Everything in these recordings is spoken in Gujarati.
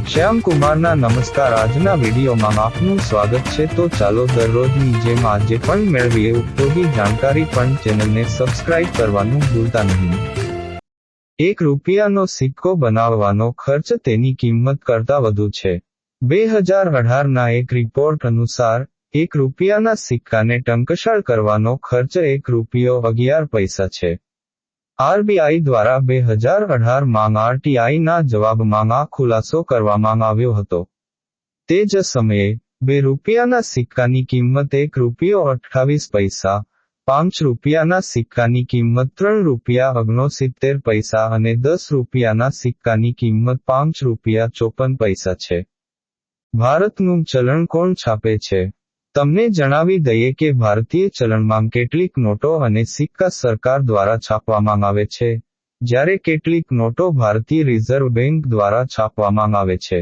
શ્યામકુમારના નમસ્કાર. આજના વિડીયોમાં આપનું સ્વાગત છે. તો ચાલો દરરોજની જેમ આજે પણ મેળવીએ ઉપયોગી જાણકારી, પણ ચેનલને સબસ્ક્રાઇબ કરવાનું ભૂલતા નહીં. 1 રૂપિયાનો સિક્કો બનાવવાનો ખર્ચ તેની કિંમત કરતાં વધુ છે. 2018ના એક રિપોર્ટ અનુસાર 1 રૂપિયાના સિક્કાને ટંકશાળ કરવાનો ખર્ચ 1 રૂપિયો 11 પૈસા છે. આરબીઆઈ દ્વારા 2018માં આરટીઆઈના જવાબમાં આ ખુલાસો કરવામાં આવ્યો હતો. તે જ સમયે 2 રૂપિયાના સિક્કાની કિંમત 1 રૂપિયો 28 પૈસા, 5 રૂપિયાના સિક્કાની કિંમત 3 રૂપિયા 69 પૈસા અને 10 રૂપિયાના સિક્કાની કિંમત 5 રૂપિયા 54 પૈસા છે. ભારતનું ચલણ કોણ છાપે છે? તમને જણાવી દઈએ કે ભારતીય ચલણમાં કેટલીક નોટો અને સિક્કા સરકાર દ્વારા છાપવામાં આવે છે, જ્યારે કેટલીક નોટો ભારતીય રિઝર્વ બેંક દ્વારા છાપવામાં આવે છે.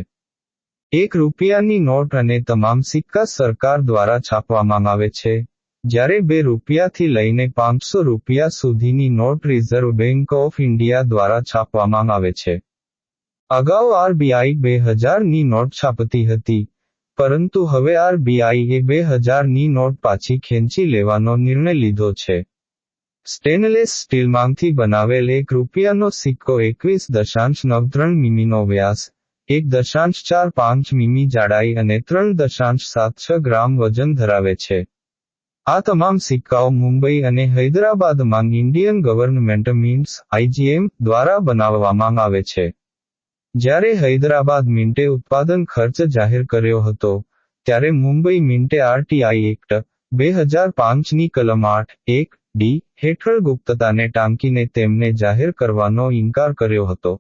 1 રૂપિયાની નોટ અને તમામ સિક્કા સરકાર દ્વારા છાપવામાં આવે છે, જ્યારે 2 રૂપિયાથી લઈને 500 રૂપિયા સુધીની note reserve bank of India દ્વારા છાપવામાં આવે છે. અગાઉ આરબીઆઈ 2000ની નોટ છાપતી હતી, પરંતુ હવે આરબીઆઈએ 2000ની નોટ પાછી ખેંચી લેવાનો નિર્ણય લીધો છે. સ્ટેનલેસ સ્ટીલમાંથી બનાવેલ 1 રૂપિયાનો સિક્કો 21.93 મીમીનો વ્યાસ, 1.45 મીમી જાડાઈ અને 3.76 ગ્રામ વજન ધરાવે છે. આ તમામ સિક્કાઓ મુંબઈ અને હૈદરાબાદમાં ઇન્ડિયન ગવર્નમેન્ટ મિન્ટ્સ (આઈજીએમ) દ્વારા બનાવવામાં આવે છે. જ્યારે હૈદરાબાદ મિન્ટે ઉત્પાદન ખર્ચ જાહેર કર્યો હતો, ત્યારે મુંબઈ મિન્ટે આરટીઆઈ એક્ટ, 2005ની કલમ 8(1)(d) હેઠળ ગુપ્તતાને ટાંકીને તેમને જાહેર કરવાનો ઇનકાર કર્યો હતો.